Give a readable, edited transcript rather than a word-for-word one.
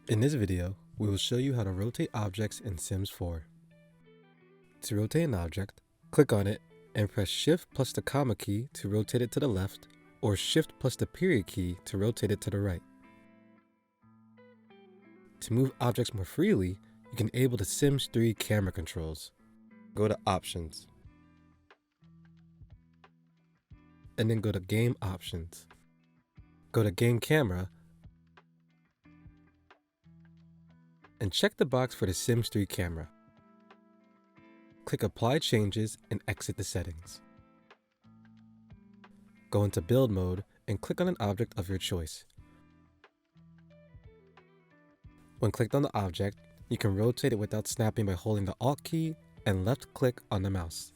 In this video, we will show you how to rotate objects in Sims 4. To rotate an object, click on it and press Shift plus the comma key to rotate it to the left, or Shift plus the period key to rotate it to the right. To move objects more freely, you can enable the Sims 3 camera controls. Go to Options, and then go to Game Options. Go to Game Camera, and check the box for the Sims 3 camera. Click Apply Changes and exit the settings. Go into Build Mode and click on an object of your choice. When clicked on the object, you can rotate it without snapping by holding the Alt key and left click on the mouse.